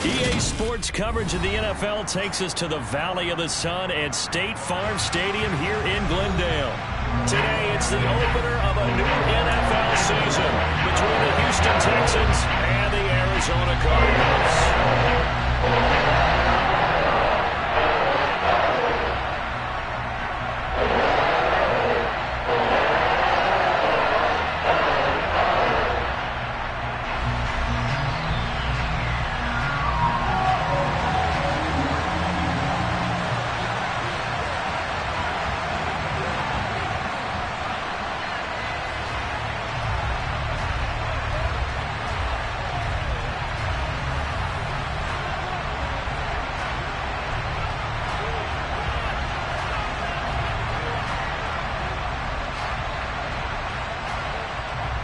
EA Sports coverage of the NFL takes us to the Valley of the Sun at State Farm Stadium here in Glendale. Today, it's the opener of a new NFL season between the Houston Texans and the Arizona Cardinals.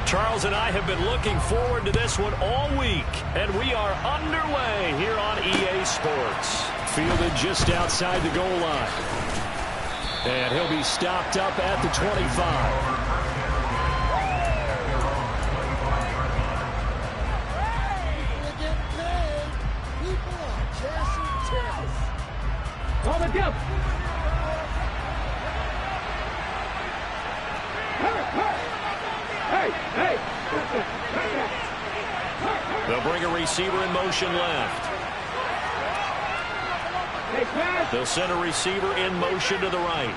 Charles and I have been looking forward to this one all week, and we are underway here on EA Sports. Fielded just outside the goal line. And he'll be stopped up at the 25. They'll bring a receiver in motion left. They'll send a receiver in motion to the right.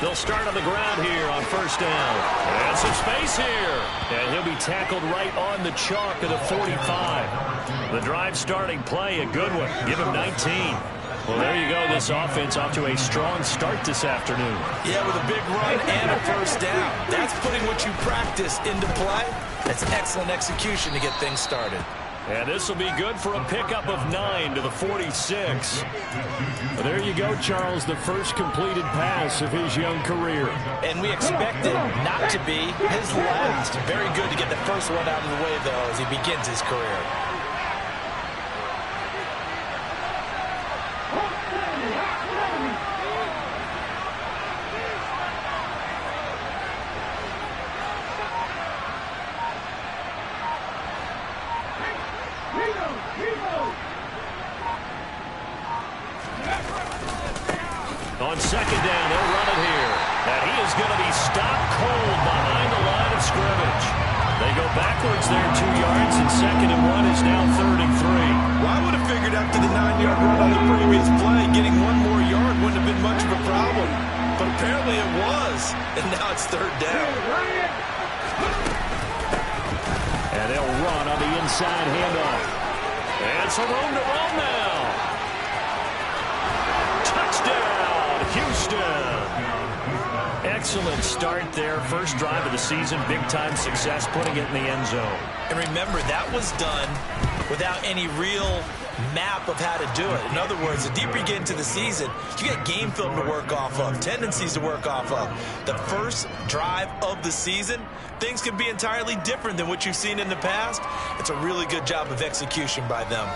They'll start on the ground here on first down. And some space here. And he'll be tackled right on the chalk of the 45. The drive starting play, a good one. Give him 19. Well, there you go. This offense off to a strong start this afternoon. Yeah, with a big run and a first down. That's putting what you practice into play. That's excellent execution to get things started. And this will be good for a pickup of 9 to the 46. Well, there you go, Charles, the first completed pass of his young career. And we expect it not to be his last. Very good to get the first one out of the way, though, as he begins his career. On second down, they'll run it here. And he is going to be stopped cold behind the line of scrimmage. They go backwards there 2 yards, and second and 1 is now 3rd and 3. Well, I would have figured after the 9-yard run on the previous play, getting one more yard wouldn't have been much of a problem. But apparently it was, and now it's 3rd down. And they'll run on the inside handoff. And some room to run now. Touchdown, Houston. Excellent start there. First drive of the season. Big-time success putting it in the end zone. And remember, that was done without any real map of how to do it. In other words, the deeper you get into the season, you get game film to work off of, tendencies to work off of. The first drive of the season, things can be entirely different than what you've seen in the past. It's a really good job of execution by them.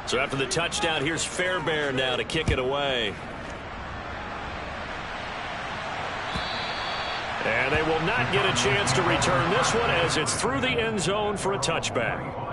So after the touchdown, here's Fairbairn now to kick it away. And they will not get a chance to return this one as it's through the end zone for a touchback.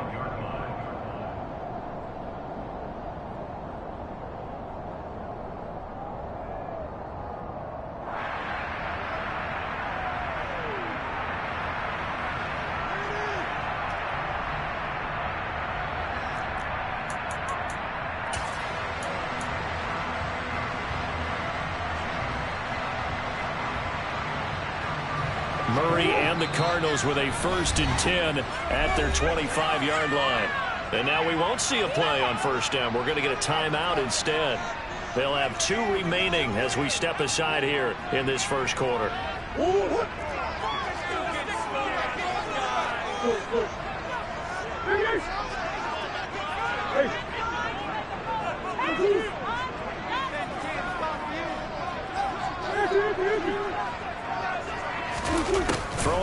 Murray and the Cardinals with a 1st and 10 at their 25-yard line. And now we won't see a play on first down. We're going to get a timeout instead. They'll have 2 remaining as we step aside here in this first quarter.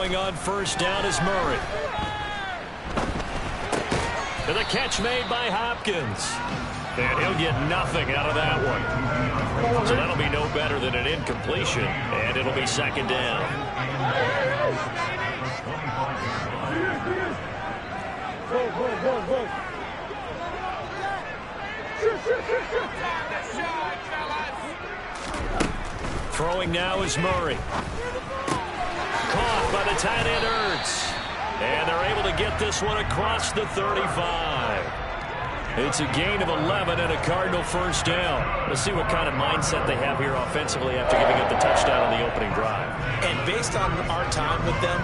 Throwing on first down is Murray. And the catch made by Hopkins. And he'll get nothing out of that one. So that'll be no better than an incompletion. And it'll be second down. Throwing now is Murray. Caught by the tight end Ertz. And they're able to get this one across the 35. It's a gain of 11 and a Cardinal first down. Let's see what kind of mindset they have here offensively after giving up the touchdown on the opening drive. And based on our time with them,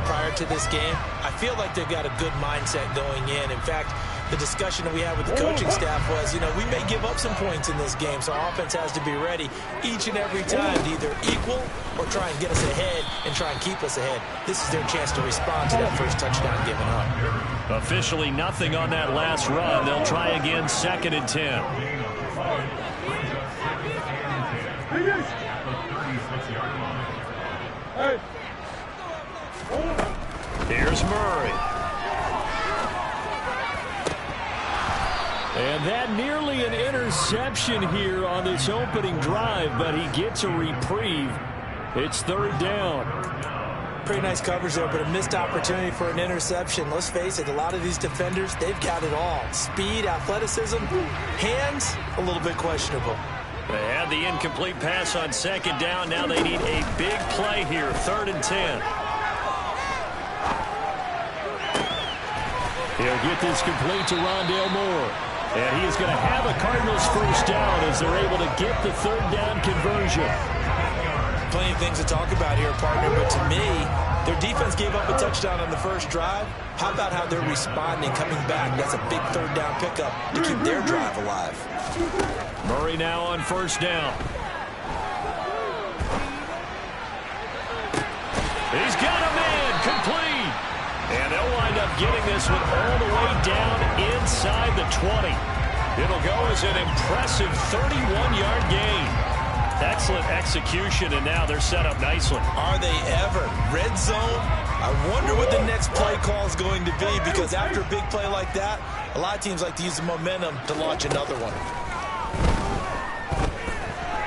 prior to this game, I feel like they've got a good mindset going in. In fact, the discussion that we had with the coaching staff was, we may give up some points in this game, so our offense has to be ready each and every time to either equal or try and get us ahead and try and keep us ahead. This is their chance to respond to that first touchdown given up. Officially nothing on that last run. They'll try again, 2nd and 10. Here's Murray. And that nearly an interception here on this opening drive, but he gets a reprieve. It's 3rd down. Pretty nice coverage there, but a missed opportunity for an interception. Let's face it, a lot of these defenders, they've got it all. Speed, athleticism, hands, a little bit questionable. They had the incomplete pass on 2nd down. Now they need a big play here, 3rd and 10. He'll get this complete to Rondale Moore. And he is going to have a Cardinals first down as they're able to get the 3rd down conversion. Plenty of things to talk about here, partner, but to me, their defense gave up a touchdown on the first drive. How about how they're responding, coming back? That's a big 3rd down pickup to keep their drive alive. Murray now on first down. He's got a man, complete. And they'll wind up getting this one all the way down inside the 20. It'll go as an impressive 31-yard gain. Excellent execution, and now they're set up nicely. Are they ever? Red zone? I wonder what the next play call is going to be, because after a big play like that, a lot of teams like to use the momentum to launch another one.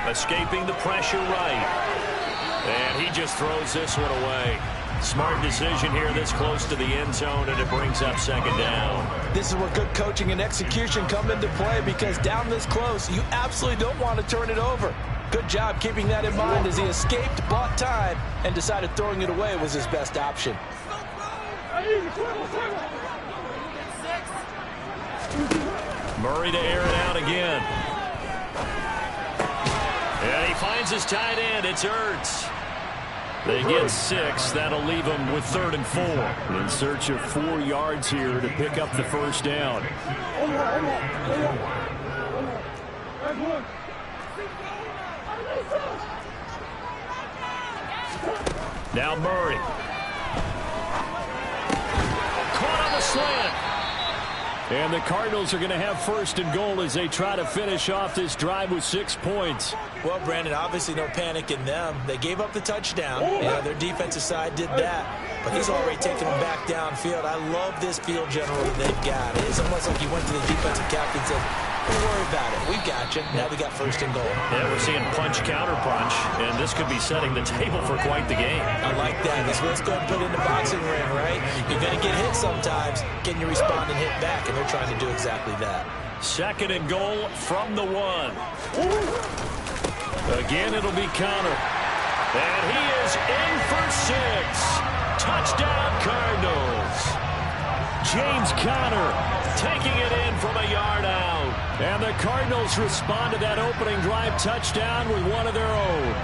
Escaping the pressure right. And he just throws this one away. Smart decision here this close to the end zone, and it brings up 2nd down. This is where good coaching and execution come into play, because down this close, you absolutely don't want to turn it over. Good job keeping that in mind as he escaped, bought time, and decided throwing it away was his best option. Murray to air it out again. And he finds his tight end. It's Ertz. They get 6. That'll leave them with 3rd and 4. In search of 4 yards here to pick up the first down. Now Murray. Caught on the slant. And the Cardinals are going to have 1st and goal as they try to finish off this drive with 6 points. Well, Brandon, obviously no panic in them. They gave up the touchdown. Their defensive side did that. But he's already taken them back downfield. I love this field general that they've got. It's almost like he went to the defensive captain and said, don't worry about it. We got you. Now we got 1st and goal. Yeah, we're seeing punch, counter punch, and this could be setting the table for quite the game. I like that. That's what it's going to put in the boxing ring, right? You're going to get hit sometimes. Can you respond and hit back? And they're trying to do exactly that. 2nd and goal from the 1. Again, it'll be Connor. And he is in for 6. Touchdown, Cardinals. James Conner taking it in from a yard out. And the Cardinals respond to that opening drive touchdown with one of their own.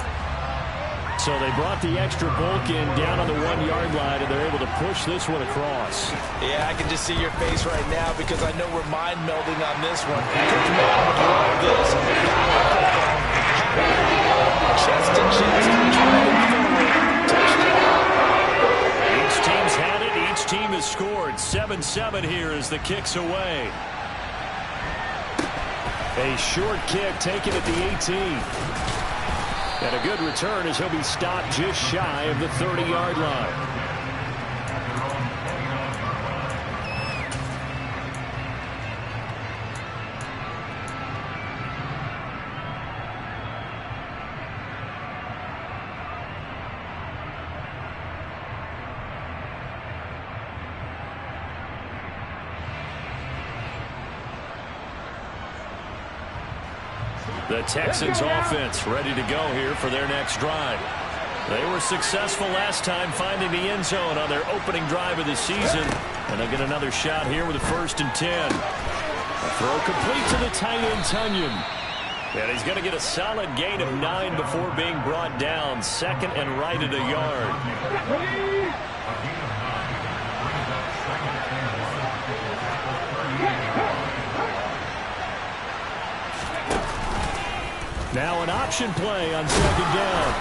So they brought the extra bulk in down on the 1-yard line, and they're able to push this one across. Yeah, I can just see your face right now because I know we're mind melding on this one. Coach Madden would love this. Chest to chest. Each team's had it. Each team has scored. 7-7 here as the kick's away. A short kick taken at the 18. And a good return as he'll be stopped just shy of the 30-yard line. The Texans offense ready to go here for their next drive. They were successful last time finding the end zone on their opening drive of the season. And they'll get another shot here with a 1st and 10. A throw complete to the tight end, Tunyon. And he's going to get a solid gain of 9 before being brought down. 2nd and right at a yard. Now an option play on 2nd down.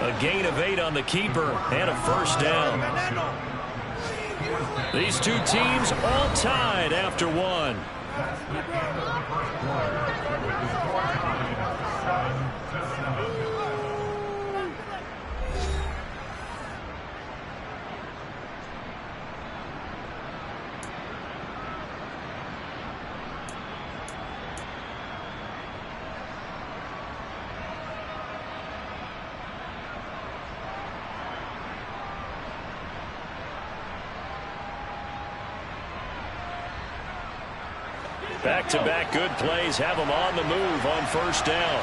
A gain of 8 on the keeper and a 1st down. These two teams all tied after 1. Back-to-back good plays have them on the move on 1st down.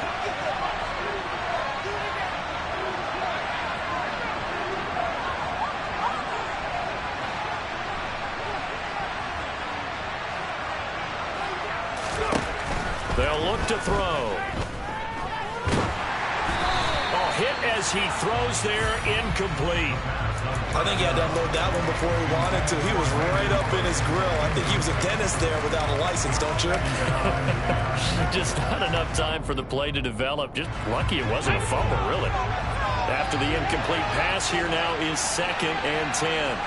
They'll look to throw. Hit as he throws there, incomplete. I think he had to unload that one before he wanted to. He was right up in his grill. I think he was a dentist there without a license, don't you? Just not enough time for the play to develop. Just lucky it wasn't a fumble, really. After the incomplete pass, here now is 2nd and 10.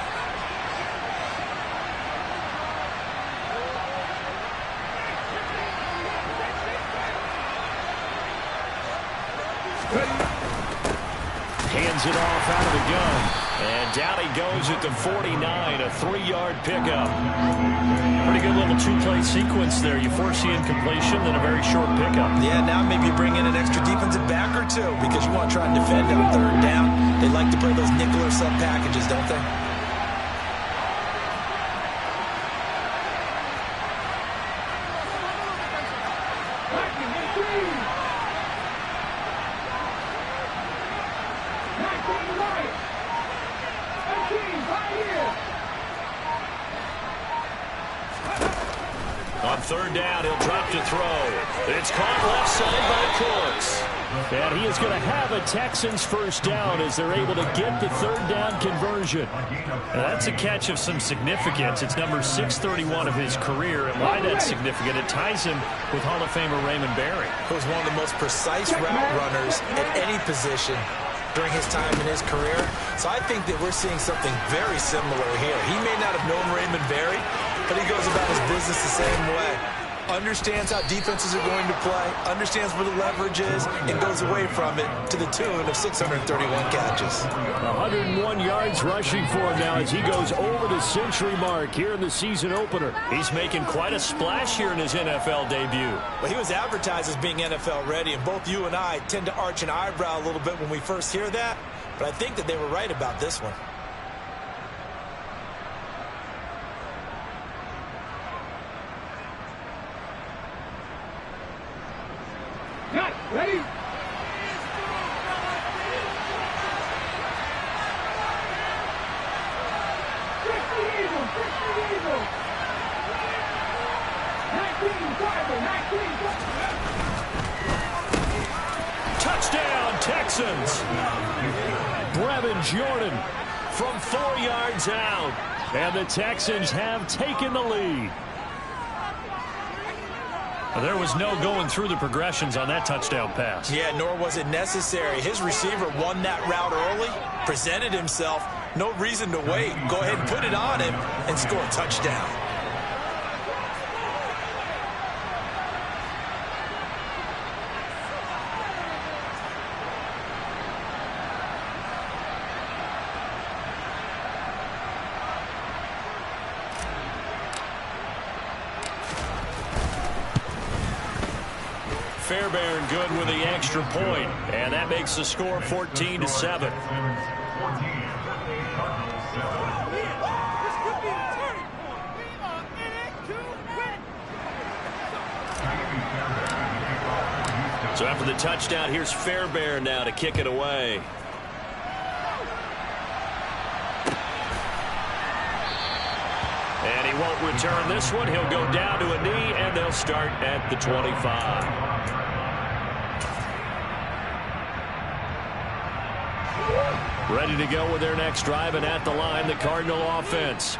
Hands it off out of the gun. And down he goes at the 49, a 3-yard pickup. Pretty good little 2-play sequence there. You force the incompletion, then a very short pickup. Yeah, now maybe you bring in an extra defensive back or two because you want to try and defend on 3rd down. They like to play those nickel or sub packages, don't they? On 3rd down, he'll drop to throw. It's caught left side by Cooks. And he is going to have a Texans 1st down as they're able to get the 3rd down conversion. And that's a catch of some significance. It's number 631 of his career. And why that's significant, it ties him with Hall of Famer Raymond Barry. He was one of the most precise route runners at any position during his time in his career. So I think that we're seeing something very similar here. He may not have known Raymond Barry, but he goes about his business the same way. Understands how defenses are going to play, understands where the leverage is, and goes away from it to the tune of 631 catches. 101 yards rushing for him now as he goes over the century mark here in the season opener. He's making quite a splash here in his NFL debut. Well, he was advertised as being NFL ready, and both you and I tend to arch an eyebrow a little bit when we first hear that, but I think that they were right about this one. Ready? Touchdown, Texans. Brevin Jordan from 4 yards out. And the Texans have taken the lead. There was no going through the progressions on that touchdown pass. Yeah, nor was it necessary. His receiver won that route early, presented himself. No reason to wait. Go ahead and put it on him and score a touchdown. Fairbairn good with the extra point, and that makes the score 14-7. So after the touchdown, here's Fairbairn now to kick it away. And he won't return this one. He'll go down to a knee, and they'll start at the 25. Ready to go with their next drive, and at the line, the Cardinal offense.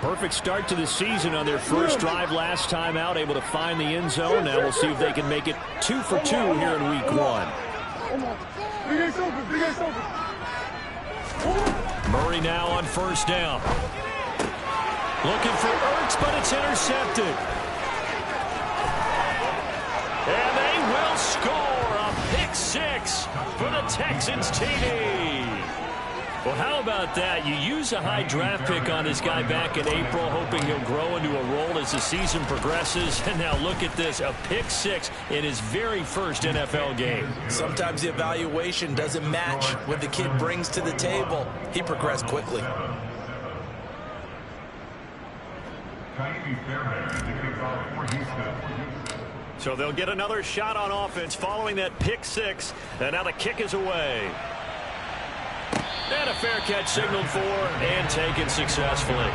Perfect start to the season on their first drive last time out, able to find the end zone. Now we'll see if they can make it 2 for 2 here in week 1. Murray now on first down. Looking for Ertz, but it's intercepted. And they will score a pick 6 for the Texans TD. Well, how about that? You use a high draft pick on this guy back in April, hoping he'll grow into a role as the season progresses. And now look at this, a pick 6 in his very first NFL game. Sometimes the evaluation doesn't match what the kid brings to the table. He progressed quickly. So they'll get another shot on offense following that pick 6. And now the kick is away. And a fair catch signaled for and taken successfully.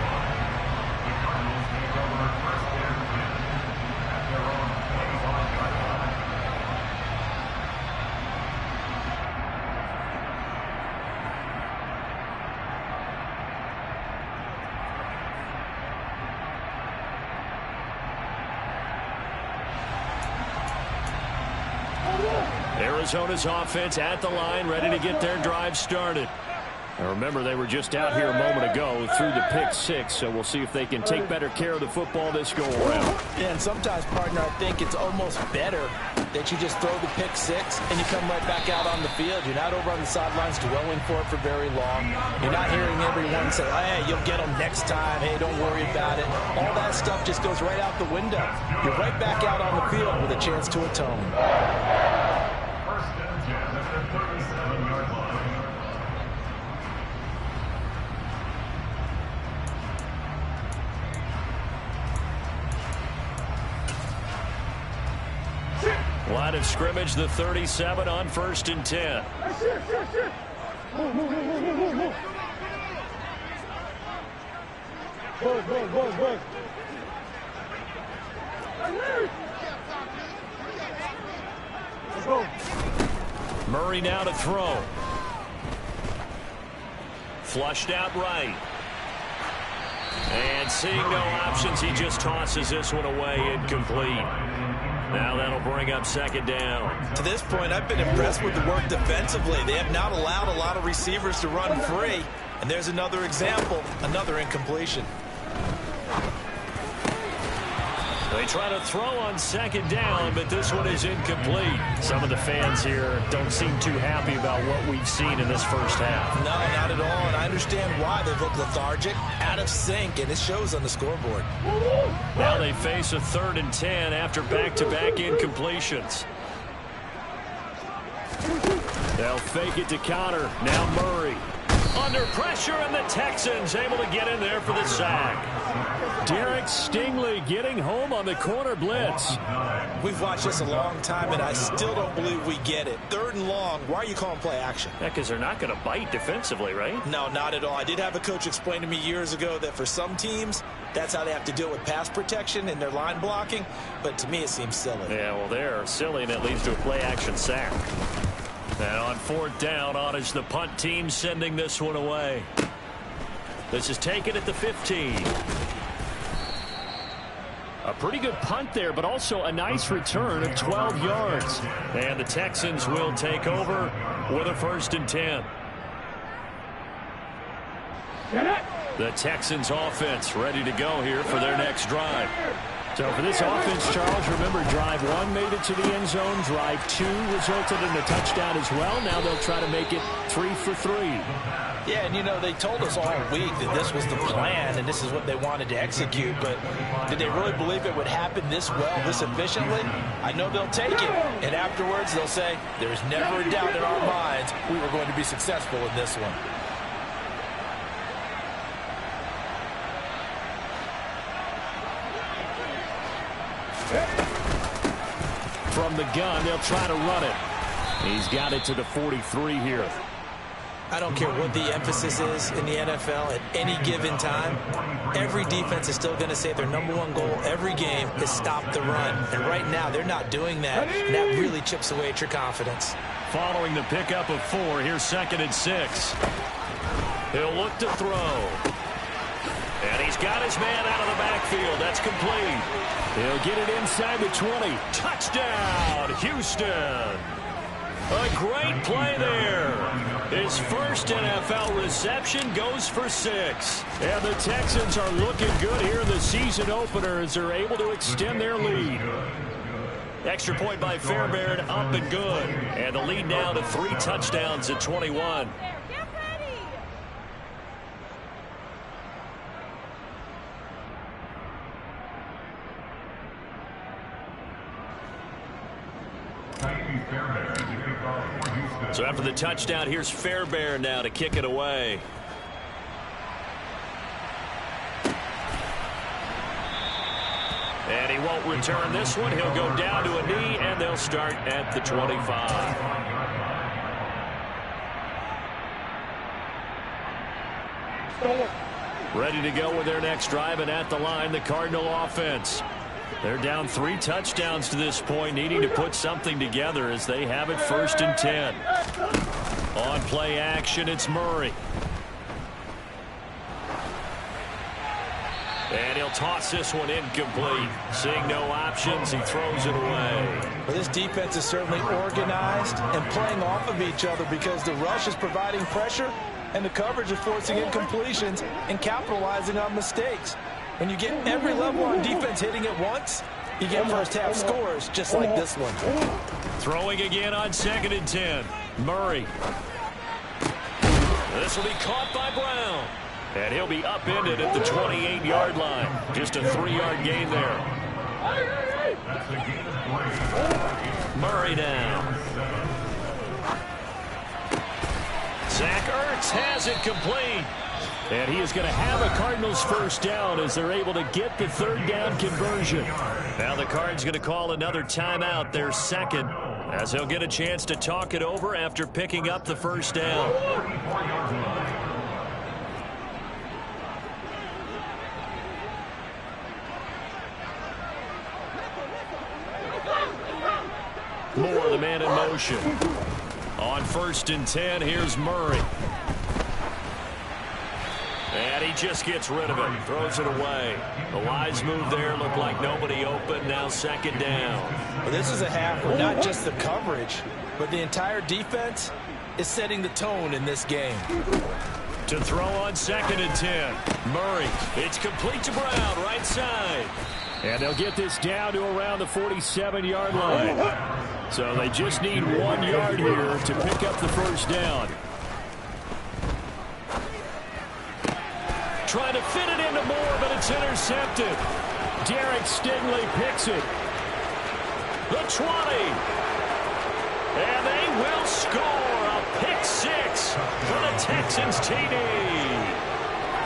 Arizona's offense at the line, ready to get their drive started. Now remember, they were just out here a moment ago through the pick 6, so we'll see if they can take better care of the football this go-around. Yeah, and sometimes, partner, I think it's almost better that you just throw the pick 6 and you come right back out on the field. You're not over on the sidelines dwelling for it for very long. You're not hearing everyone say, hey, you'll get them next time. Hey, don't worry about it. All that stuff just goes right out the window. You're right back out on the field with a chance to atone. First and 10 at the 37-yard line. Line of scrimmage, the 37 on first and 10. Murray now to throw. Flushed out right. And seeing no options, he just tosses this one away, incomplete. Now that'll bring up second down. To this point, I've been impressed with the work defensively. They have not allowed a lot of receivers to run free. And there's another example, another incompletion. They try to throw on second down, but this one is incomplete. Some of the fans here don't seem too happy about what we've seen in this first half. No, not at all, and I understand why. They've looked lethargic, out of sync, and it shows on the scoreboard. Now they face a 3rd and 10 after back-to-back incompletions. They'll fake it to counter. Now Murray. Under pressure, and the Texans able to get in there for the sack. Derek Stingley getting home on the corner blitz. We've watched this a long time, and I still don't believe we get it. 3rd and long, why are you calling play action? Yeah, because they're not going to bite defensively, right? No, not at all. I did have a coach explain to me years ago that for some teams, that's how they have to deal with pass protection and their line blocking. But to me, it seems silly. Yeah, well, they're silly, and it leads to a play action sack. And on 4th down, on is the punt team sending this one away. This is taken at the 15. A pretty good punt there, but also a nice return of 12 yards. And the Texans will take over with a 1st and 10. The Texans offense ready to go here for their next drive. So for this offense, Charles, remember drive 1 made it to the end zone. Drive 2 resulted in a touchdown as well. Now they'll try to make it 3 for 3. Yeah, and you know, they told us all week that this was the plan and this is what they wanted to execute, but did they really believe it would happen this well, this efficiently? I know they'll take it, and afterwards they'll say, there's never a doubt in our minds we were going to be successful in this one. from the gun. They'll try to run it. He's got it to the 43 here. I don't care what the emphasis is in the NFL at any given time. Every defense is still going to say their #1 goal every game is stop the run. And right now, they're not doing that, and that really chips away at your confidence. Following the pickup of 4, here's 2nd and 6. He'll look to throw. And he's got his man out of the backfield. That's complete. He'll get it inside the 20. Touchdown, Houston. A great play there. His first NFL reception goes for 6. And the Texans are looking good here in the season opener as they're able to extend their lead. Extra point by Fairbairn, up and good. And the lead now to 3 touchdowns at 21. So after the touchdown, here's Fairbairn now to kick it away. And he won't return this one. He'll go down to a knee, and they'll start at the 25. Ready to go with their next drive, and at the line, the Cardinal offense. They're down 3 touchdowns to this point, needing to put something together as they have it 1st and 10. On play action, it's Murray. And he'll toss this one incomplete. Seeing no options, he throws it away. Well, this defense is certainly organized and playing off of each other because the rush is providing pressure and the coverage is forcing incompletions and capitalizing on mistakes. When you get every level on defense hitting at once, you get first half scores just like this one. Throwing again on 2nd and 10. Murray. This will be caught by Brown. And he'll be upended at the 28-yard line. Just a 3-yard gain there. Murray down. Zach Ertz has it complete. And he is going to have a Cardinals first down as they're able to get the 3rd down conversion. Now the Cards going to call another timeout, their 2nd, as he'll get a chance to talk it over after picking up the first down. Moore, the man in motion. On 1st and 10, here's Murray. And he just gets rid of it, throws it away. The wise move there, looked like nobody open, now 2nd down. Well, this is a half where not just the coverage, but the entire defense is setting the tone in this game. To throw on 2nd and 10. Murray, it's complete to Brown, right side. And they'll get this down to around the 47-yard line. So they just need 1 yard here to pick up the first down. Trying to fit it into Moore, but it's intercepted. Derek Stingley picks it. The 20. And they will score a pick 6 for the Texans TD.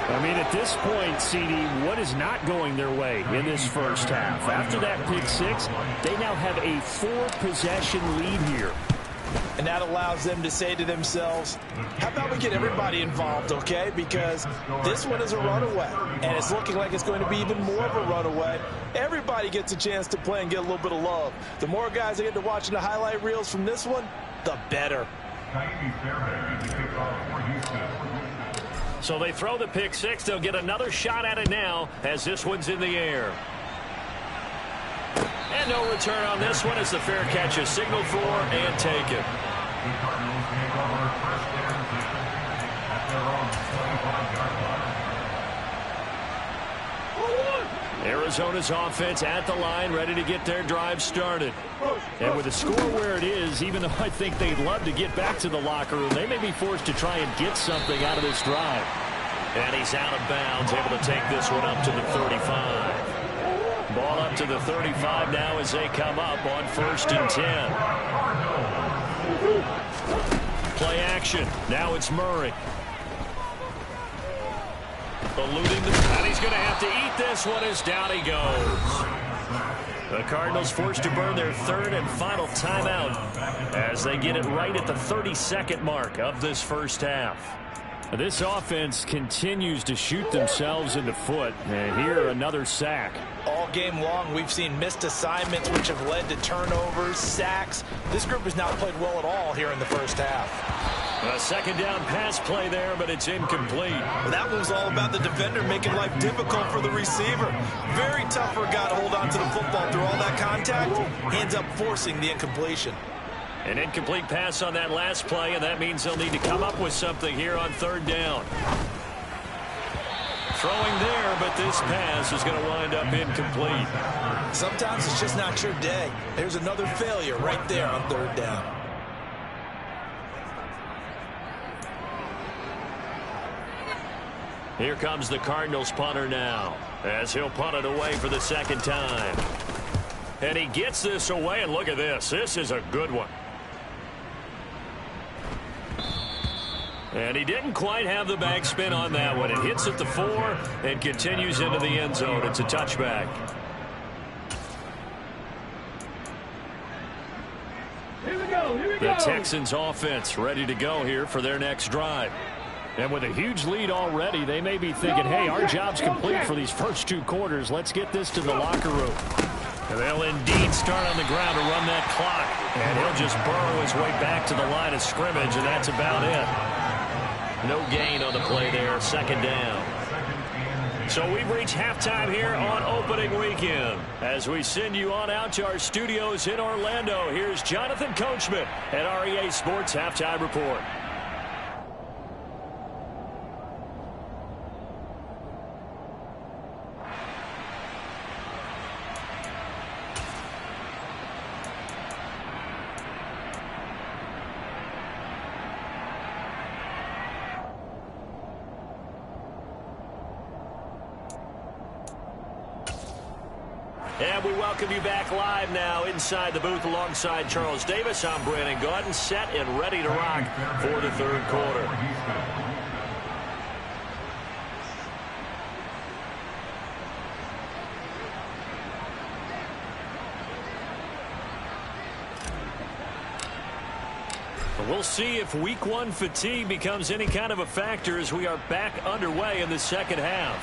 I mean, at this point, CD, what is not going their way in this first half? After that pick 6, they now have a 4-possession lead here. And that allows them to say to themselves, how about we get everybody involved, okay? Because this one is a runaway, and it's looking like it's going to be even more of a runaway. Everybody gets a chance to play and get a little bit of love. The more guys that get to watching the highlight reels from this one, the better. So they throw the pick 6. They'll get another shot at it now as this one's in the air. And no return on this one as the fair catch is signaled for and taken. Arizona's offense at the line, ready to get their drive started. And with the score where it is, even though I think they'd love to get back to the locker room, they may be forced to try and get something out of this drive. And he's out of bounds, able to take this one up to the 35. Ball up to the 35 now as they come up on 1st and 10. Play action. Now it's Murray. Eluding the... And he's going to have to eat this one as down he goes. The Cardinals forced to burn their third and final timeout as they get it right at the 32nd mark of this first half. This offense continues to shoot themselves in the foot. And here, another sack. All game long, we've seen missed assignments, which have led to turnovers, sacks. This group has not played well at all here in the first half. A second down pass play there, but it's incomplete. Well, that was all about the defender making life difficult for the receiver. Very tough for a guy to hold on to the football through all that contact. He ends up forcing the incompletion. An incomplete pass on that last play, and that means they'll need to come up with something here on third down. Throwing there, but this pass is going to wind up incomplete. Sometimes it's just not your day. There's another failure right there on third down. Here comes the Cardinals punter now, as he'll punt it away for the second time. And he gets this away, and look at this. This is a good one. And he didn't quite have the backspin on that one. It hits at the 4 and continues into the end zone. It's a touchback. The Texans offense ready to go here for their next drive. And with a huge lead already, they may be thinking, hey, our job's complete for these first 2 quarters. Let's get this to the locker room. They'll indeed start on the ground to run that clock. And he'll just burrow his way back to the line of scrimmage, and that's about it. No gain on the play there, second down. So we've reached halftime here on opening weekend. As we send you on out to our studios in Orlando, here's Jonathan Coachman at REA Sports Halftime Report. And we welcome you back live now inside the booth alongside Charles Davis. I'm Brandon Gaudin, set and ready to rock for the third quarter. We'll see if week 1 fatigue becomes any kind of a factor as we are back underway in the second half.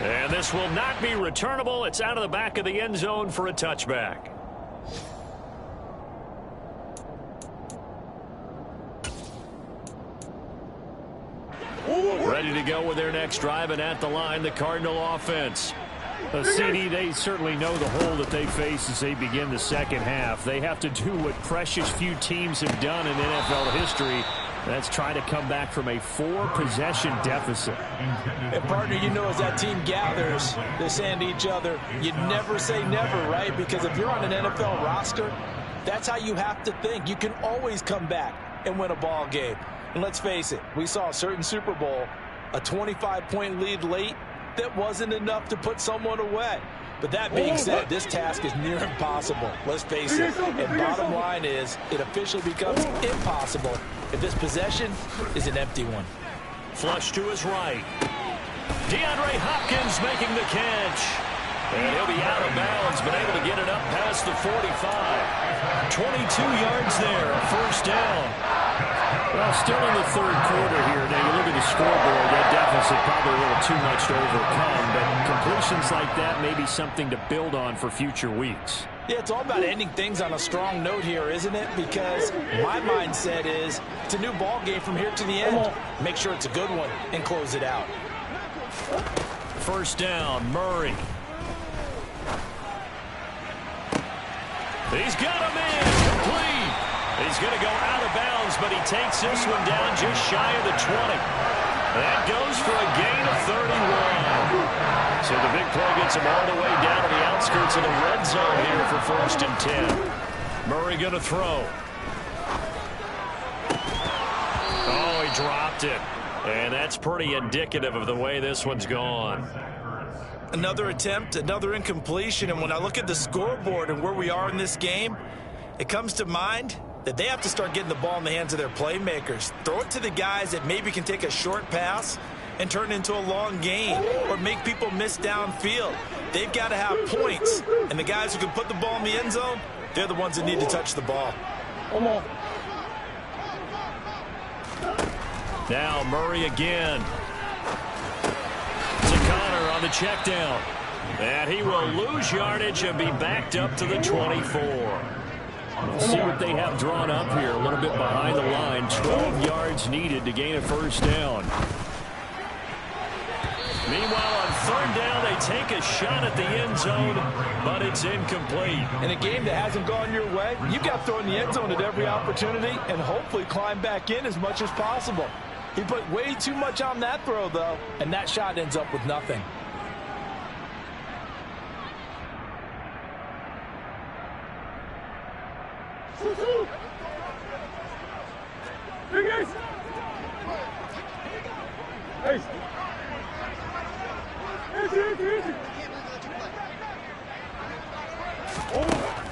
And this will not be returnable. It's out of the back of the end zone for a touchback. Ready to go with their next drive, and at the line, the Cardinal offense. CD, they certainly know the hole that they face as they begin the second half. They have to do what precious few teams have done in NFL history. That's try to come back from a 4-possession deficit. And partner, you know, as that team gathers, they're saying to each other, you never say never, right? Because if you're on an NFL roster, that's how you have to think. You can always come back and win a ball game. And let's face it, we saw a certain Super Bowl, a 25-point lead late, that wasn't enough to put someone away. But that being said, this task is near impossible. Let's face it. And bottom line is, it officially becomes impossible if this possession is an empty one. Flush to his right. DeAndre Hopkins making the catch. And he'll be out of bounds, but able to get it up past the 45. 22 yards there, a first down. Well, still in the third quarter here. Now, you look at the scoreboard, that deficit probably a little too much to overcome, but completions like that may be something to build on for future weeks. Yeah, it's all about ending things on a strong note here, isn't it? Because my mindset is it's a new ball game from here to the end. Make sure it's a good one and close it out. First down, Murray. He's got him in, complete. He's going to go out of bounds, but he takes this one down just shy of the 20. That goes for a gain of 31. So the big play gets him all the way down to the outskirts of the red zone here for 1st and 10. Murray going to throw. Oh, he dropped it. And that's pretty indicative of the way this one's gone. Another attempt, another incompletion, and when I look at the scoreboard and where we are in this game, it comes to mind that they have to start getting the ball in the hands of their playmakers. Throw it to the guys that maybe can take a short pass and turn it into a long gain or make people miss downfield. they've got to have points. And the guys who can put the ball in the end zone, they're the ones that need to touch the ball. Now Murray again. To Connor on the check down. And he will lose yardage and be backed up to the 24. Let's see what they have drawn up here. A little bit behind the line. 12 yards needed to gain a first down. Meanwhile, on third down, they take a shot at the end zone, but it's incomplete. In a game that hasn't gone your way, you've got to throw in the end zone at every opportunity and hopefully climb back in as much as possible. He put way too much on that throw, though, and that shot ends up with nothing.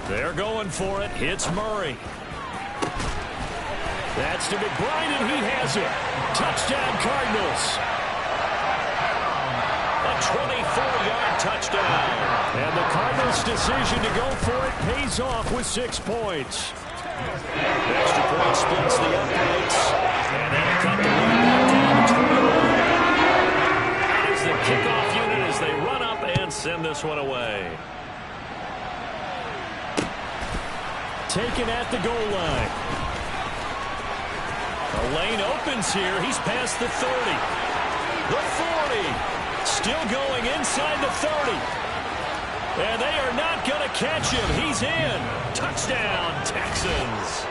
They're going for it. Hits Murray. That's to McBride, and he has it. Touchdown, Cardinals. A 24-yard touchdown. And the Cardinals' decision to go for it pays off with 6 points. Extra point splits the uprights. And that'll cut the lead back down to 21. That is the kickoff unit as they run up and send this one away. Taken at the goal line. A lane opens here. He's past the 30. The 40. Still going inside the 30. And they are not going to catch him. He's in. Touchdown, Texans.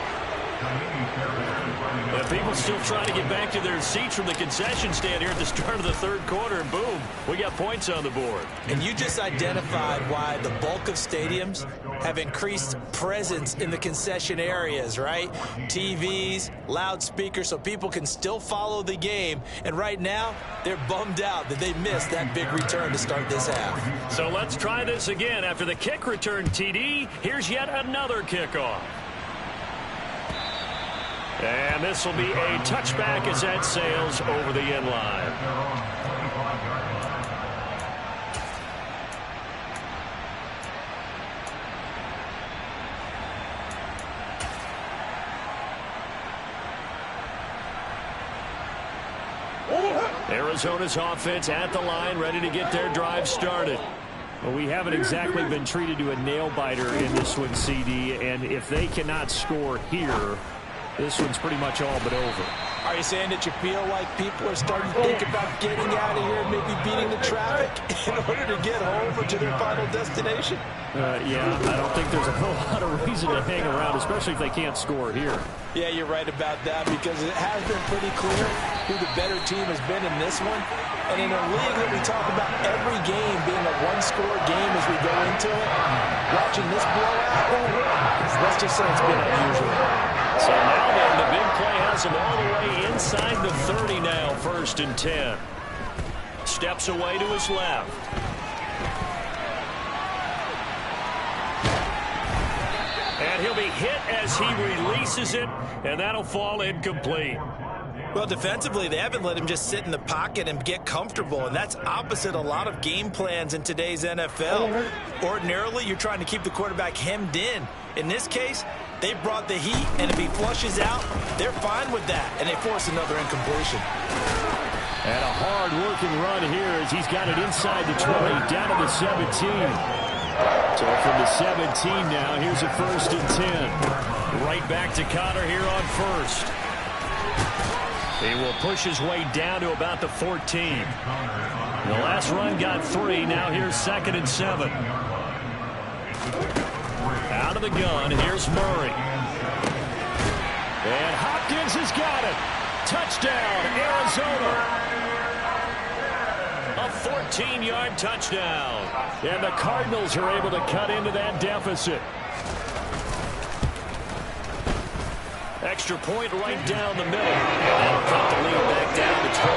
And people still trying to get back to their seats from the concession stand here at the start of the third quarter. And boom, we got points on the board. And you just identified why the bulk of stadiums have increased presence in the concession areas, right? TVs, loudspeakers, so people can still follow the game. And right now, they're bummed out that they missed that big return to start this half. So let's try this again. After the kick return, TD, here's yet another kickoff. And this will be a touchback as that sails over the end line. Arizona's offense at the line, ready to get their drive started. Well, we haven't exactly been treated to a nail-biter in this one, CD, and if they cannot score here, this one's pretty much all but over. Are you saying that you feel like people are starting to think about getting out of here and maybe beating the traffic in order to get home or to their final destination? Yeah, I don't think there's a whole lot of reason to hang around, especially if they can't score here. Yeah, you're right about that because it has been pretty clear who the better team has been in this one. And in a league that we talk about every game being a one-score game as we go into it, watching this blowout, let's just say it's been unusual. So now then, the big play has him all the way inside the 30 now, 1st and 10. Steps away to his left. And he'll be hit as he releases it, and that'll fall incomplete. Well, defensively, they haven't let him just sit in the pocket and get comfortable, and that's opposite a lot of game plans in today's NFL. Ordinarily, you're trying to keep the quarterback hemmed in. In this case, they brought the heat, and if he flushes out, they're fine with that, and they force another incompletion. And a hard-working run here as he's got it inside the 20, down to the 17. So from the 17 now, here's a 1st and 10. Right back to Connor here on 1st. He will push his way down to about the 14. The last run got 3. Now here's 2nd and 7. Out of the gun, here's Murray. And Hopkins has got it. Touchdown, Arizona. A 14-yard touchdown. And the Cardinals are able to cut into that deficit. Extra point right down the middle. And that'll cut the lead back down to 21.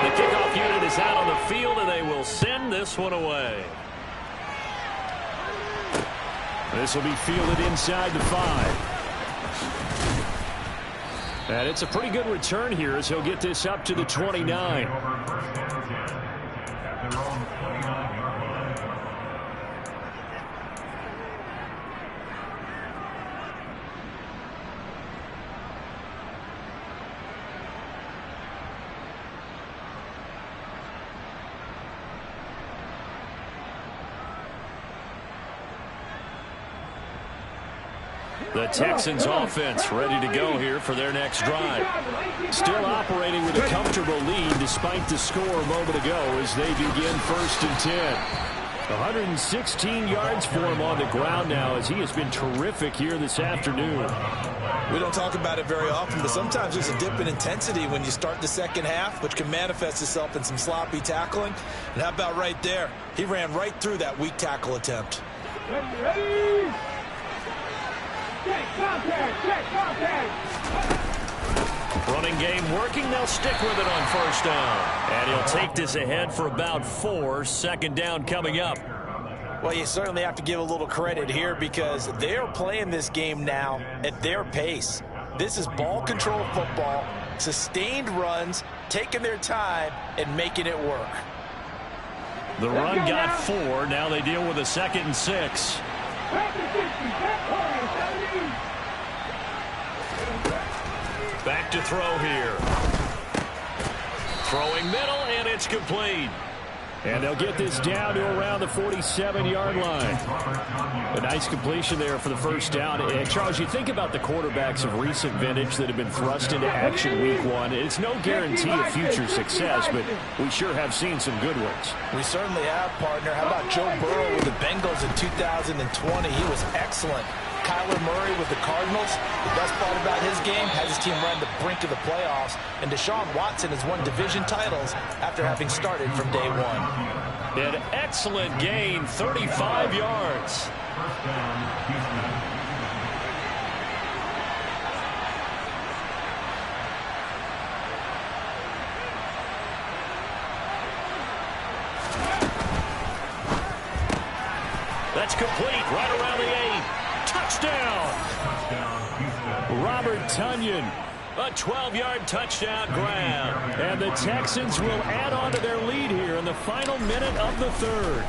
The kickoff unit is out on the field, and they will send this one away. This will be fielded inside the 5. And it's a pretty good return here as he'll get this up to the 29. The Texans offense ready to go here for their next drive. Still operating with a comfortable lead despite the score a moment ago as they begin 1st and 10. 116 yards for him on the ground now as he has been terrific here this afternoon. We don't talk about it very often, but sometimes there's a dip in intensity when you start the second half, which can manifest itself in some sloppy tackling. And how about right there? He ran right through that weak tackle attempt. Ready? Running game working. They'll stick with it on 1st down. And he'll take this ahead for about 4. 2nd down coming up. Well, you certainly have to give a little credit here because they're playing this game now at their pace. This is ball control football, sustained runs, taking their time and making it work. The run got 4. Now they deal with a 2nd and 6. Back to throw here. Throwing middle, and it's complete. And they'll get this down to around the 47-yard line. A nice completion there for the 1st down. And Charles, you think about the quarterbacks of recent vintage that have been thrust into action week 1. It's no guarantee of future success, but we sure have seen some good ones. We certainly have, partner. How about Joe Burrow with the Bengals in 2020? He was excellent. Kyler Murray with the Cardinals. The best part about his game has his team run the brink of the playoffs. And Deshaun Watson has won division titles after having started from day 1. An excellent gain, 35 yards. That's complete, right around the 8. Touchdown! Robert Tonyan. A 12-yard touchdown grab. And the Texans will add on to their lead here in the final minute of the 3rd.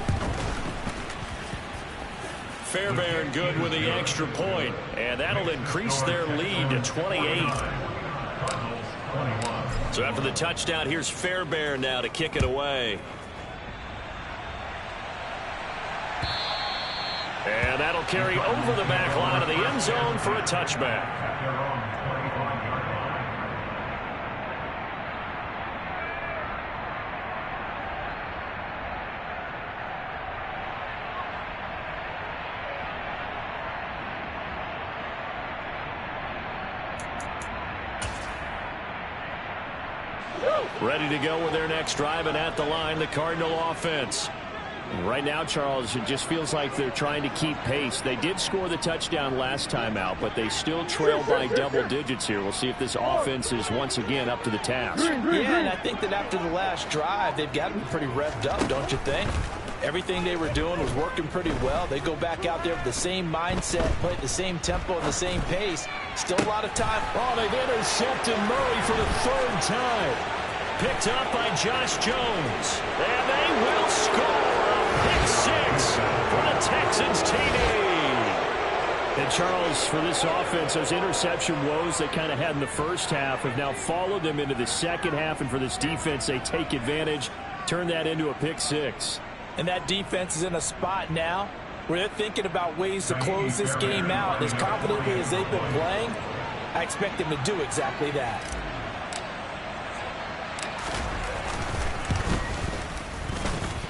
Fairbairn good with the extra point, and that'll increase their lead to 28. So after the touchdown, here's Fairbairn now to kick it away. And that'll carry over the back line of the end zone for a touchback. Ready to go with their next drive, and at the line, the Cardinal offense. And right now, Charles, it just feels like they're trying to keep pace. They did score the touchdown last time out, but they still trail by double digits here. We'll see if this offense is once again up to the task. Yeah, and I think that after the last drive, they've got to be pretty revved up, don't you think? Everything they were doing was working pretty well. They go back out there with the same mindset, play at the same tempo and the same pace. Still a lot of time. Oh, they've intercepted Murray for the 3rd time. Picked up by Josh Jones. And they will score. Pick 6 for the Texans TD. And Charles, for this offense, those interception woes they kind of had in the 1st half have now followed them into the 2nd half. And for this defense, they take advantage, turn that into a pick 6. And that defense is in a spot now where they're thinking about ways to close this game out. As confidently as they've been playing, I expect them to do exactly that.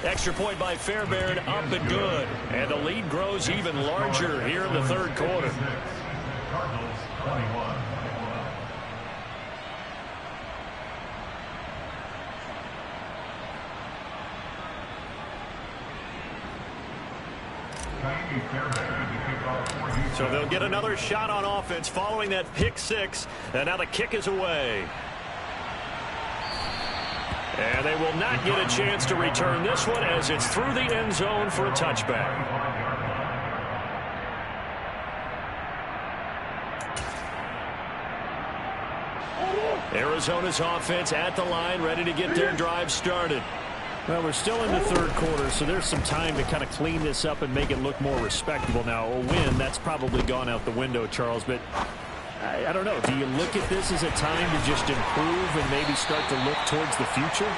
Extra point by Fairbairn, up and good. And the lead grows even larger here in the 3rd quarter. Cardinals 21. So they'll get another shot on offense following that pick 6. And now the kick is away. And they will not get a chance to return this one as it's through the end zone for a touchback. Arizona's offense at the line, ready to get their drive started. Well, we're still in the third quarter, so there's some time to kind of clean this up and make it look more respectable. Now, a win, that's probably gone out the window, Charles, but I don't know. Do you look at this as a time to just improve and maybe start to look towards the future?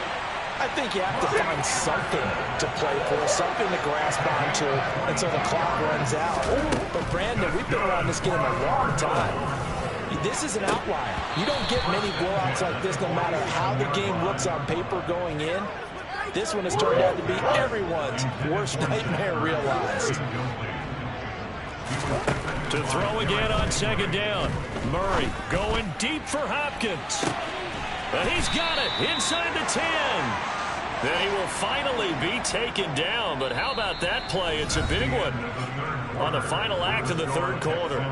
I think you have to find something to play for, something to grasp onto until the clock runs out. But, Brandon, we've been around this game a long time. This is an outlier. You don't get many blowouts like this no matter how the game looks on paper going in. This one has turned out to be everyone's worst nightmare realized. To throw again on second down. Murray going deep for Hopkins. And he's got it inside the 10. Then he will finally be taken down. But how about that play? It's a big one on the final act of the third quarter.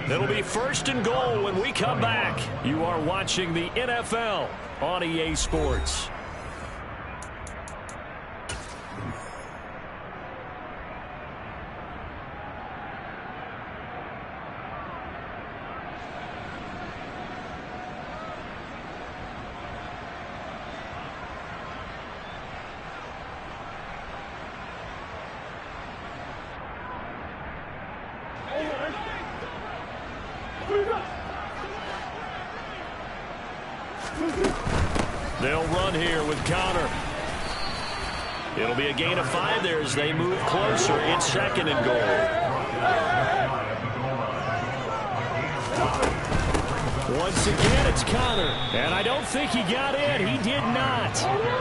It'll be first and goal when we come back. You are watching the NFL on EA Sports. They'll run here with Connor. It'll be a gain of 5 there as they move closer. It's second and goal. Once again, it's Connor. And I don't think he got in. He did not.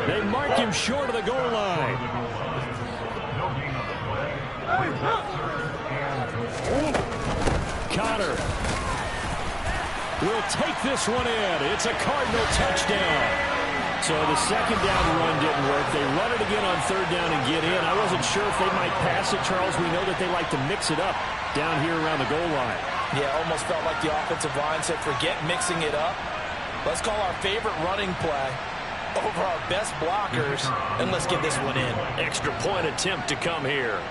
They mark him short of the goal line. Connor will take this one in. It's a Cardinal touchdown. So the second down run didn't work. They run it again on third down and get in. I wasn't sure if they might pass it, Charles. We know that they like to mix it up down here around the goal line. Yeah, almost felt like the offensive line said, forget mixing it up. Let's call our favorite running play over our best blockers, and let's get this one in. Extra point attempt to come here.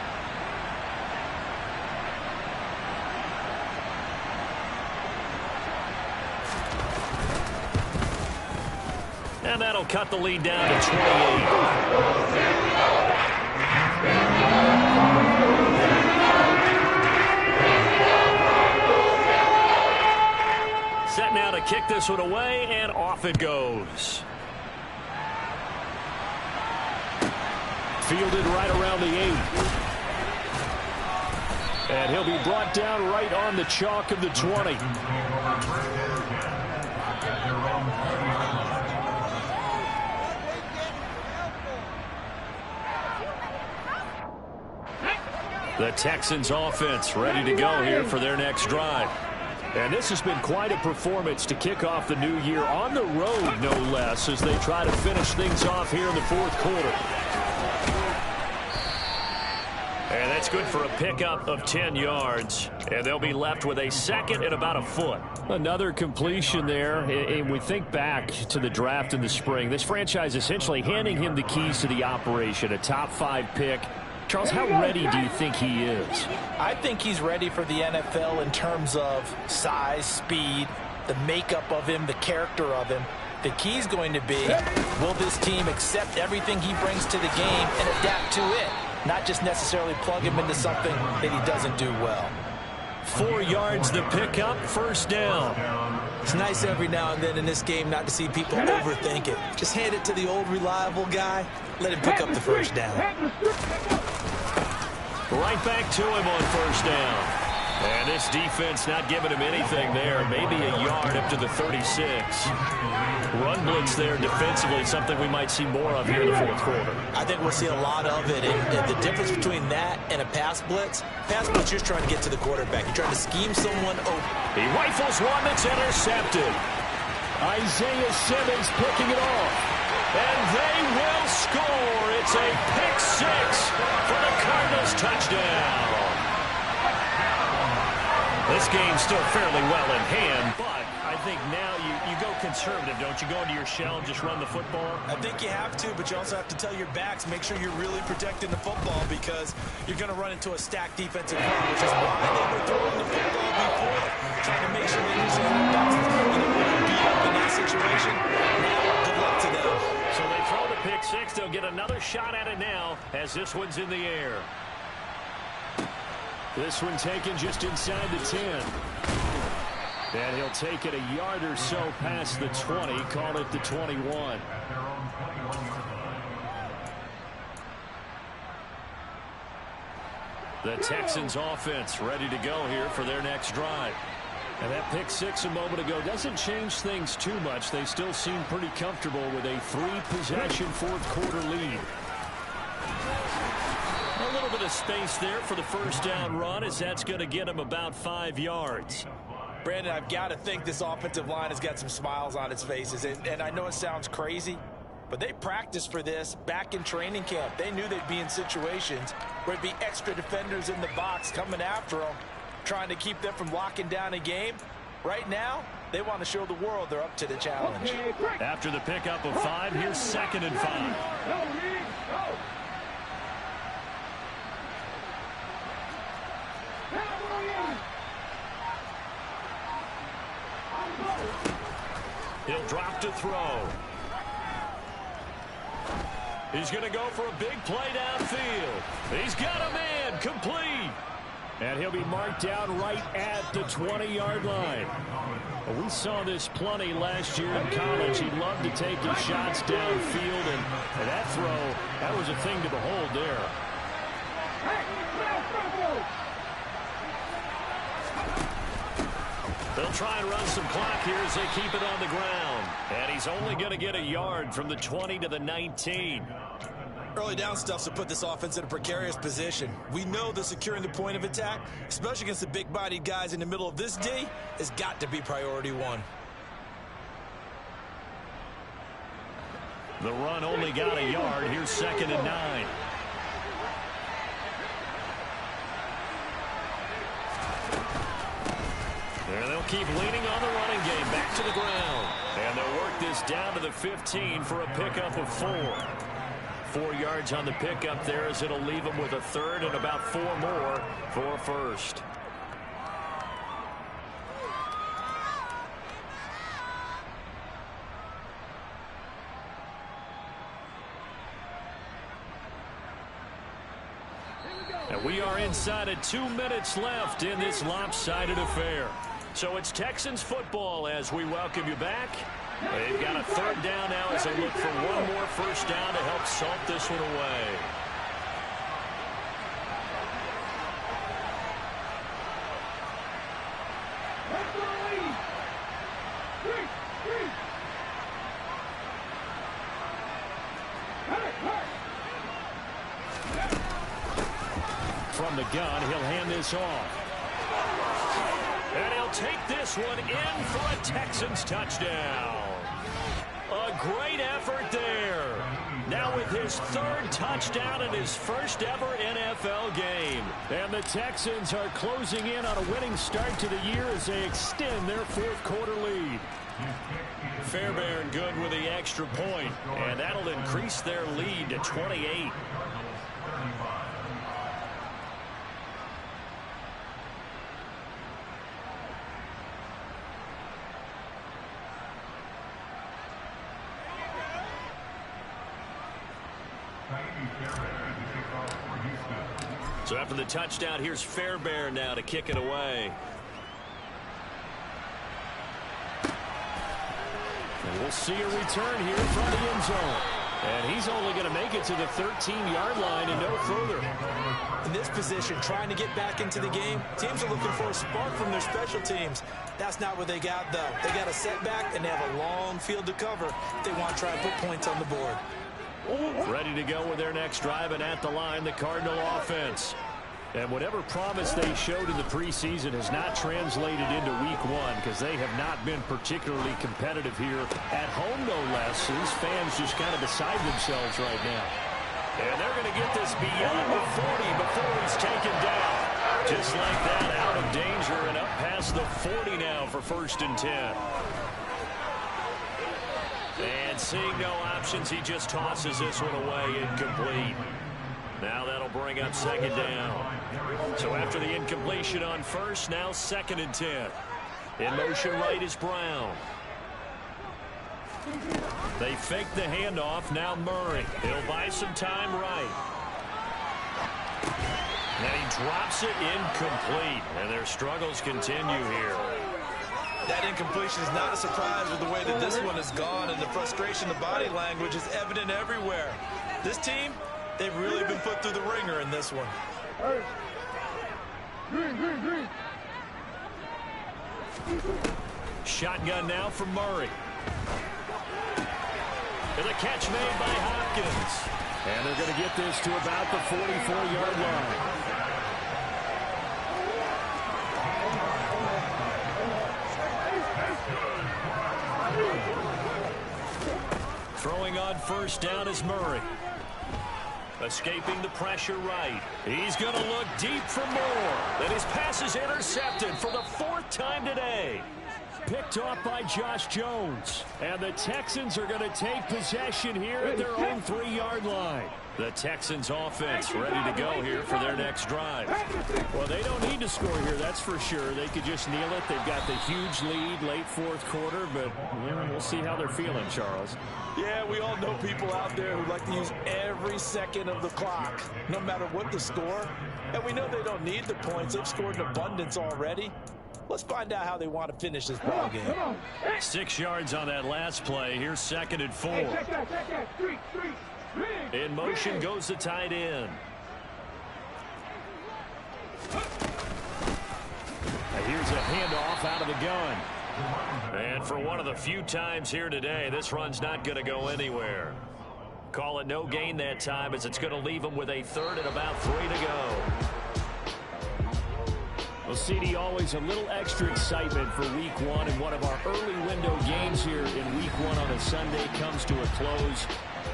And that'll cut the lead down to 28. Set now to kick this one away, and off it goes. Fielded right around the 8. And he'll be brought down right on the chalk of the 20. The Texans offense ready to go here for their next drive. And this has been quite a performance to kick off the new year on the road, no less, as they try to finish things off here in the fourth quarter. And that's good for a pickup of 10 yards. And they'll be left with a second and about a foot. Another completion there. And we think back to the draft in the spring. This franchise essentially handing him the keys to the operation, a top 5 pick. Charles, how ready do you think he is? I think he's ready for the NFL in terms of size, speed, the makeup of him, the character of him. The key's going to be, will this team accept everything he brings to the game and adapt to it? Not just necessarily plug him into something that he doesn't do well. 4 yards the pickup, first down. It's nice every now and then in this game not to see people overthink it. Just hand it to the old reliable guy. Let him pick up the first down. Right back to him on first down. And this defense not giving him anything there. Maybe a yard up to the 36. Run blitz there defensively, something we might see more of here in the fourth quarter. I think we'll see a lot of it. And the difference between that and a pass blitz, you're just trying to get to the quarterback. You're trying to scheme someone open. He rifles one that's intercepted. Isaiah Simmons picking it off. And they will score. It's a pick 6 for the Cardinals touchdown. This game's still fairly well in hand, but I think now you go conservative, don't you? Go into your shell and just run the football? I think you have to, but you also have to tell your backs, make sure you're really protecting the football because you're going to run into a stacked defensive front, which is why they were throwing the football before, trying to make sure they use their backs, beat up in that situation. situation. Now, good luck to them. So they throw the pick six. They'll get another shot at it now as this one's in the air. This one taken just inside the 10. And he'll take it a yard or so past the 20. Call it the 21. The Texans offense ready to go here for their next drive. And that pick six a moment ago doesn't change things too much. They still seem pretty comfortable with a 3-possession fourth-quarter lead. A little bit of space there for the first down run, as that's going to get him about 5 yards. Brandon, I've got to think this offensive line has got some smiles on its faces. And I know it sounds crazy, but they practiced for this back in training camp. They knew they'd be in situations where there'd be extra defenders in the box coming after them, trying to keep them from locking down a game. Right now, they want to show the world they're up to the challenge. After the pickup of 5, here's 2nd and 5. He'll drop to throw. He's going to go for a big play downfield. He's got a man, complete. And he'll be marked down right at the 20-yard line. Well, we saw this plenty last year in college. He loved to take his shots downfield, and that throw, that was a thing to behold there. They'll try and run some clock here as they keep it on the ground. And he's only going to get a yard from the 20 to the 19. Early down stuff to put this offense in a precarious position. We know that securing the point of attack, especially against the big-bodied guys in the middle of this D, has got to be priority one. The run only got a yard. Here's 2nd and 9. There they'll keep leaning on the running game. Back to the ground. And they'll work this down to the 15 for a pickup of 4. 4 yards on the pickup there as it'll leave them with a third and about 4 more for a first. And we are inside of 2 minutes left in this lopsided affair. So it's Texans football as we welcome you back. They've got a third down now as they look for one more first down to help salt this one away. From the gun, he'll hand this off. And he'll take this one in for a Texans touchdown. A great effort there. Now with his 3rd touchdown in his first ever NFL game. And the Texans are closing in on a winning start to the year as they extend their 4th quarter lead. Fairbairn good with the extra point, and that'll increase their lead to 28. So after the touchdown, here's Fairbairn now to kick it away. And we'll see a return here from the end zone. And he's only going to make it to the 13-yard line and no further. In this position, trying to get back into the game, teams are looking for a spark from their special teams. That's not what they got, though. They got a setback, and they have a long field to cover if they want to try and put points on the board. Ready to go with their next drive, and at the line, the Cardinal offense. And whatever promise they showed in the preseason has not translated into week 1 because they have not been particularly competitive here at home, no less. So these fans just kind of beside themselves right now. And they're going to get this beyond the 40 before he's taken down. Just like that, out of danger and up past the 40 now for 1st and 10. And seeing no options, he just tosses this one away, incomplete. Now that'll bring up 2nd down. So after the incompletion on 1st, now 2nd and 10. In motion right is Brown. They fake the handoff. Now Murray. He'll buy some time right. And he drops it incomplete. And their struggles continue here. That incompletion is not a surprise with the way that this one has gone, and the frustration, the body language is evident everywhere. This team, they've really been put through the ringer in this one. Shotgun now for Murray. And the catch made by Hopkins. And they're going to get this to about the 44-yard line. Throwing on first down is Murray. Escaping the pressure right. He's going to look deep for more. And his pass is intercepted for the 4th time today. Picked off by Josh Jones. And the Texans are going to take possession here at their own 3-yard line. The Texans offense ready to go here for their next drive. Well, they don't need to score here, that's for sure. They could just kneel it. They've got the huge lead late 4th quarter, but we'll see how they're feeling, Charles. Yeah, we all know people out there who like to use every second of the clock, no matter what the score. And we know they don't need the points. They've scored in abundance already. Let's find out how they want to finish this ball game. 6 yards on that last play. Here's 2nd and 4. In motion goes the tight end. And here's a handoff out of the gun. And for one of the few times here today, this run's not going to go anywhere. Call it no gain that time, as it's going to leave them with a 3rd and about 3 to go. Well, CD, always a little extra excitement for Week 1, and one of our early window games here in Week 1 on a Sunday comes to a close.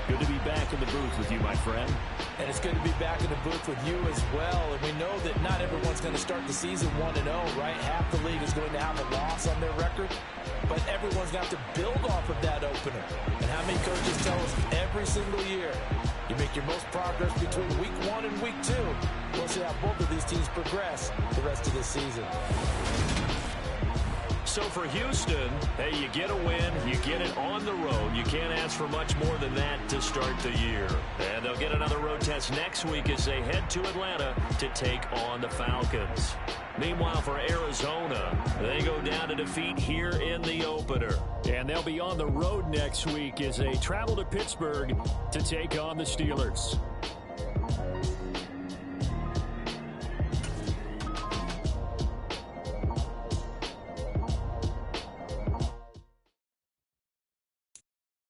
Good to be back in the booth with you, my friend. And it's good to be back in the booth with you as well. And we know that not everyone's going to start the season 1-0, right? Half the league is going to have a loss on their record. But everyone's got to build off of that opener. And how many coaches tell us every single year, you make your most progress between Week 1 and Week 2. We'll see how both of these teams progress the rest of this season. So for Houston, hey, you get a win, you get it on the road. You can't ask for much more than that to start the year. And they'll get another road test next week as they head to Atlanta to take on the Falcons. Meanwhile, for Arizona, they go down to defeat here in the opener. And they'll be on the road next week as they travel to Pittsburgh to take on the Steelers.